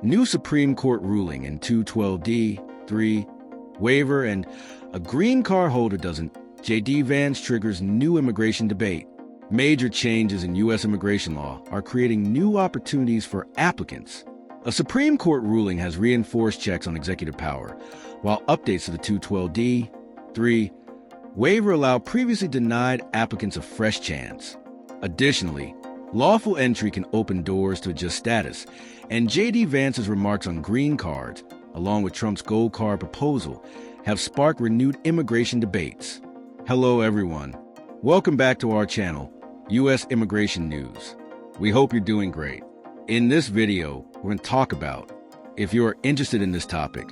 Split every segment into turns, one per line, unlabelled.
new Supreme Court ruling in 212D3, waiver, and a green card holder doesn't. J.D. Vance triggers new immigration debate. Major changes in U.S. immigration law are creating new opportunities for applicants. A Supreme Court ruling has reinforced checks on executive power, while updates to the 212D3 waiver allow previously denied applicants a fresh chance. Additionally, lawful entry can open doors to adjust status, and J.D. Vance's remarks on green cards, along with Trump's gold card proposal, have sparked renewed immigration debates. Hello, everyone. Welcome back to our channel, U.S. Immigration News. We hope you're doing great. In this video, we're going to talk about, if you're interested in this topic,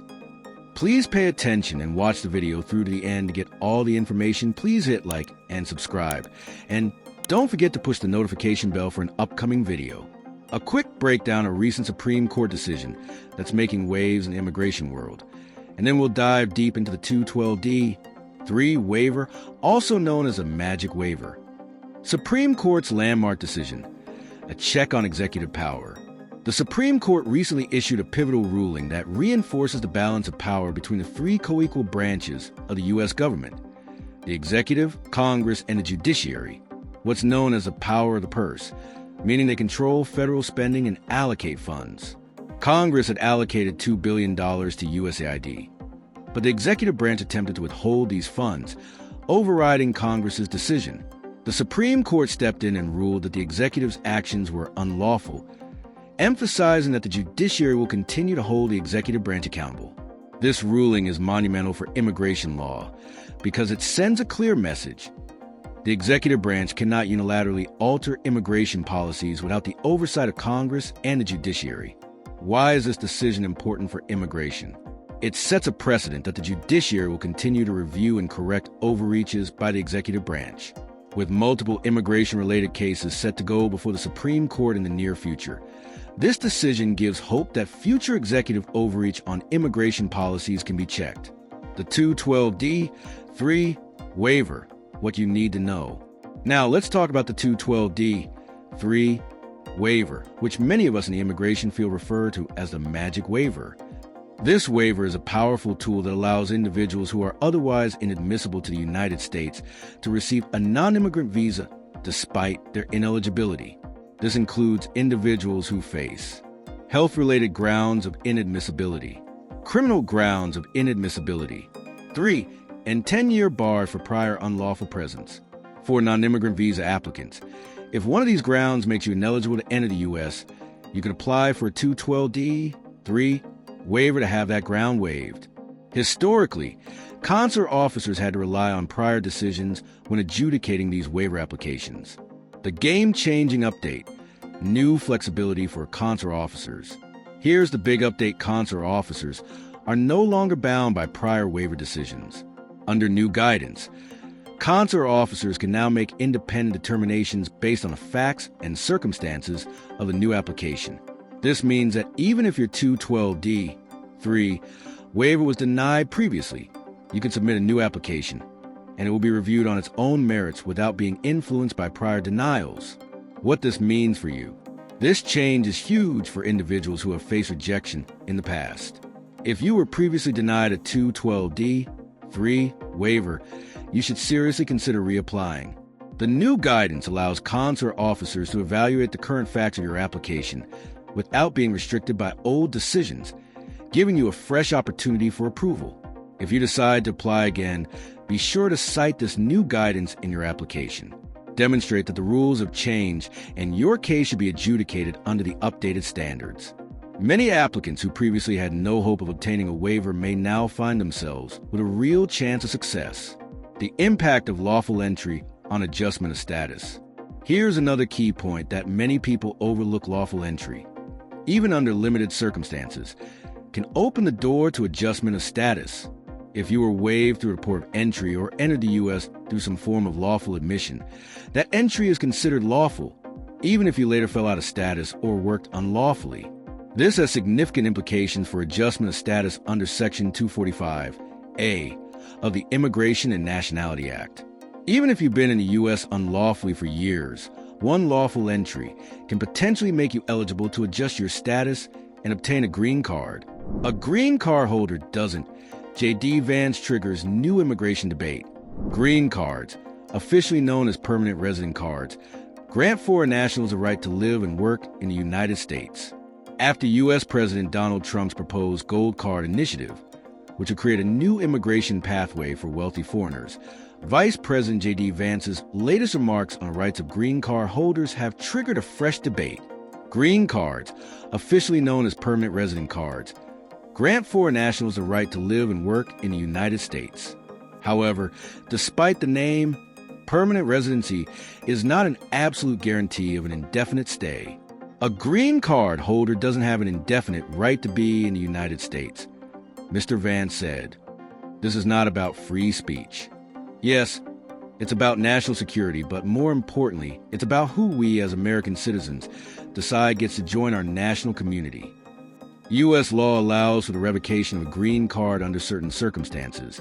please pay attention and watch the video through to the end to get all the information. Please hit like and subscribe. And don't forget to push the notification bell for an upcoming video. A quick breakdown of a recent Supreme Court decision that's making waves in the immigration world. And then we'll dive deep into the 212D3 waiver, also known as a magic waiver. Supreme Court's landmark decision, a check on executive power. The Supreme Court recently issued a pivotal ruling that reinforces the balance of power between the three co-equal branches of the U.S. government: the executive, Congress, and the judiciary, what's known as the power of the purse, meaning they control federal spending and allocate funds. Congress had allocated $2 billion to USAID, but the executive branch attempted to withhold these funds, overriding Congress's decision. The Supreme Court stepped in and ruled that the executive's actions were unlawful, emphasizing that the judiciary will continue to hold the executive branch accountable. This ruling is monumental for immigration law because it sends a clear message. The executive branch cannot unilaterally alter immigration policies without the oversight of Congress and the judiciary. Why is this decision important for immigration? It sets a precedent that the judiciary will continue to review and correct overreaches by the executive branch. With multiple immigration-related cases set to go before the Supreme Court in the near future, this decision gives hope that future executive overreach on immigration policies can be checked. The 212D3 waiver, what you need to know. Now, let's talk about the 212D3 waiver, which many of us in the immigration field refer to as the magic waiver. This waiver is a powerful tool that allows individuals who are otherwise inadmissible to the United States to receive a non-immigrant visa despite their ineligibility. This includes individuals who face health-related grounds of inadmissibility, criminal grounds of inadmissibility, 3 and 10-year bar for prior unlawful presence. For non-immigrant visa applicants, if one of these grounds makes you ineligible to enter the U.S., you can apply for a 212D3 waiver to have that ground waived. Historically, consular officers had to rely on prior decisions when adjudicating these waiver applications. The game-changing update, new flexibility for consular officers. Here's the big update: consular officers are no longer bound by prior waiver decisions. Under new guidance, consular officers can now make independent determinations based on the facts and circumstances of the new application. This means that even if your 212D3 waiver was denied previously, you can submit a new application, and it will be reviewed on its own merits without being influenced by prior denials. What this means for you. This change is huge for individuals who have faced rejection in the past. If you were previously denied a 212D3 waiver, you should seriously consider reapplying. The new guidance allows consular officers to evaluate the current facts of your application without being restricted by old decisions, giving you a fresh opportunity for approval. If you decide to apply again, be sure to cite this new guidance in your application. Demonstrate that the rules have changed and your case should be adjudicated under the updated standards. Many applicants who previously had no hope of obtaining a waiver may now find themselves with a real chance of success. The impact of lawful entry on adjustment of status. Here's another key point that many people overlook: lawful entry, even under limited circumstances, can open the door to adjustment of status. If you were waived through a port of entry or entered the U.S. through some form of lawful admission, that entry is considered lawful, even if you later fell out of status or worked unlawfully. This has significant implications for adjustment of status under Section 245A of the Immigration and Nationality Act. Even if you've been in the U.S. unlawfully for years, one lawful entry can potentially make you eligible to adjust your status and obtain a green card. A green card holder doesn't. J.D. Vance triggers new immigration debate. Green cards, officially known as permanent resident cards, grant foreign nationals a right to live and work in the United States. After U.S. President Donald Trump's proposed Gold Card initiative, which would create a new immigration pathway for wealthy foreigners, Vice President J.D. Vance's latest remarks on the rights of green card holders have triggered a fresh debate. Green cards, officially known as permanent resident cards, grant foreign nationals the right to live and work in the United States. However, despite the name, permanent residency is not an absolute guarantee of an indefinite stay. A green card holder doesn't have an indefinite right to be in the United States. Mr. Vance said, "This is not about free speech. Yes, it's about national security, but more importantly, it's about who we as American citizens decide gets to join our national community. U.S. law allows for the revocation of a green card under certain circumstances,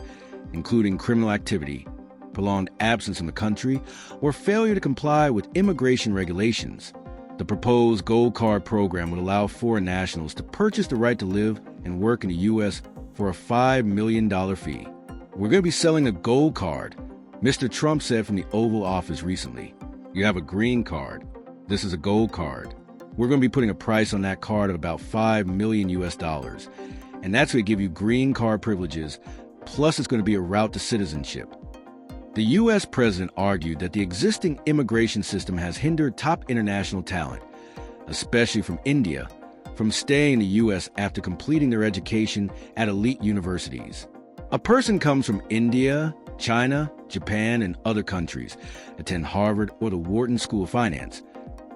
including criminal activity, prolonged absence in the country, or failure to comply with immigration regulations. The proposed Gold Card program would allow foreign nationals to purchase the right to live and work in the U.S. for a $5 million fee. We're going to be selling a Gold Card," Mr. Trump said from the Oval Office recently. "You have a green card. This is a Gold Card. We're going to be putting a price on that card of about $5 million US dollars. And that's going to give you green card privileges, plus it's going to be a route to citizenship." The U.S. president argued that the existing immigration system has hindered top international talent, especially from India, from staying in the U.S. after completing their education at elite universities. A person comes from India, China, Japan, and other countries, attend Harvard or the Wharton School of Finance.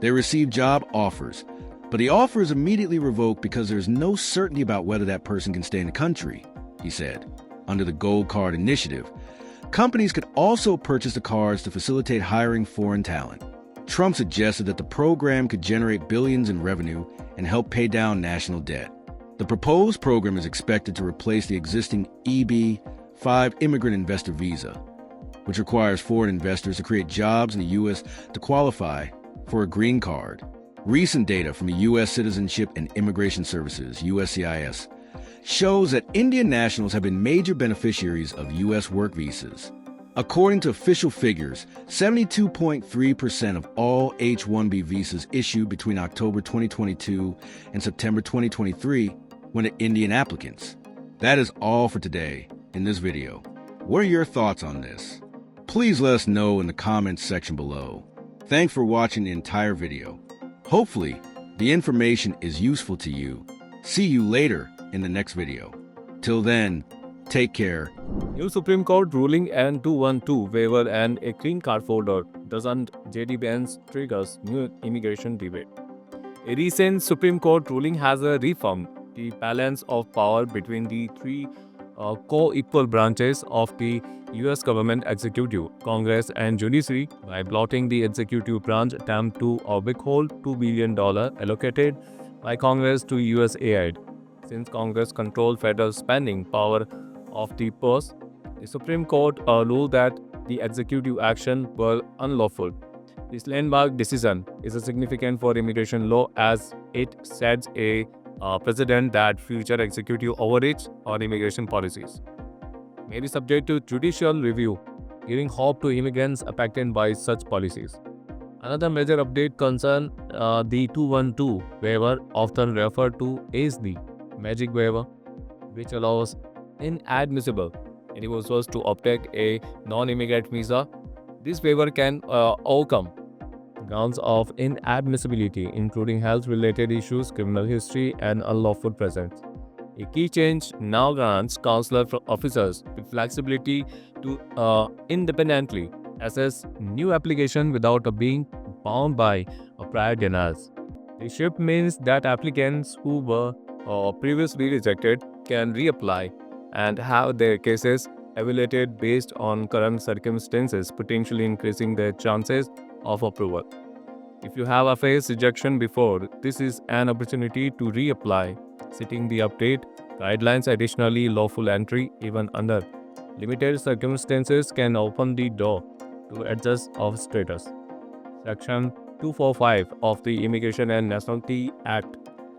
They receive job offers, but the offer is immediately revoked because there is no certainty about whether that person can stay in the country, he said. Under the Gold Card initiative, companies could also purchase the cards to facilitate hiring foreign talent. Trump suggested that the program could generate billions in revenue and help pay down national debt. The proposed program is expected to replace the existing EB-5 immigrant investor visa, which requires foreign investors to create jobs in the U.S. to qualify for a green card. Recent data from the U.S. Citizenship and Immigration Services, USCIS, shows that Indian nationals have been major beneficiaries of U.S. work visas. According to official figures, 72.3% of all H-1B visas issued between October 2022 and September 2023 went to Indian applicants. That is all for today in this video. What are your thoughts on this? Please let us know in the comments section below. Thanks for watching the entire video. Hopefully, the information is useful to you. See you later in the next video. Till then, take care.
New Supreme Court ruling and 212 waiver and a green card holder doesn't J.D. Vance triggers new immigration debate. A recent Supreme Court ruling has reformed the balance of power between the three co-equal branches of the U.S. government: executive, Congress, and judiciary by blotting the executive branch attempt to withhold $2 billion allocated by Congress to USAID. Since Congress controls federal spending power of the purse, the Supreme Court ruled that the executive action were unlawful. This landmark decision is significant for immigration law as it sets a precedent that future executive overreach on immigration policies may be subject to judicial review, giving hope to immigrants affected by such policies. Another major update concerns the 212 waiver, often referred to as the magic waiver, which allows inadmissible individuals to obtain a non-immigrant visa. This waiver can overcome grounds of inadmissibility, including health-related issues, criminal history, and unlawful presence. A key change now grants consular officers the flexibility to independently assess new application without being bound by prior denials. The shift means that applicants who were previously rejected can reapply and have their cases evaluated based on current circumstances, potentially increasing their chances of approval. If you have faced rejection before, this is an opportunity to reapply, citing the update guidelines. Additionally, lawful entry, even under limited circumstances, can open the door to adjust of status. Section 245 of the Immigration and Nationality Act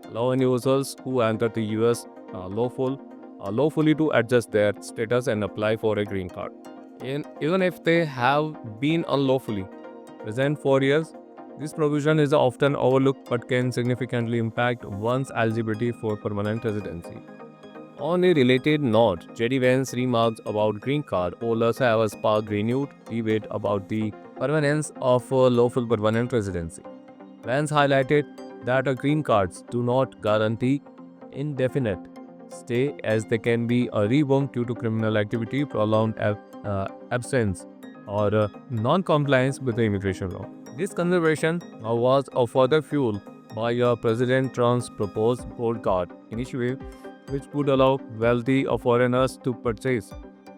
allowing users who enter the US lawfully to adjust their status and apply for a green card. Even if they have been unlawfully present for years, this provision is often overlooked but can significantly impact one's eligibility for permanent residency. On a related note, JD Vance remarks about green card holders have sparked renewed debate about the permanence of lawful permanent residency. Vance highlighted that green cards do not guarantee indefinite stay as they can be revoked due to criminal activity, prolonged absence, or non-compliance with the immigration law. This consideration was further fueled by President Trump's proposed gold card initiative, which would allow wealthy foreigners to purchase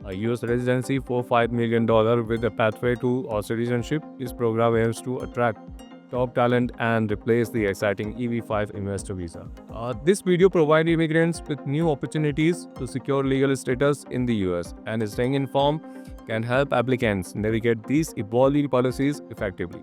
a U.S. residency for $5 million with a pathway to citizenship. This program aims to attract top talent and replace the exciting EB-5 investor visa. This video provides immigrants with new opportunities to secure legal status in the US, and staying informed can help applicants navigate these evolving policies effectively.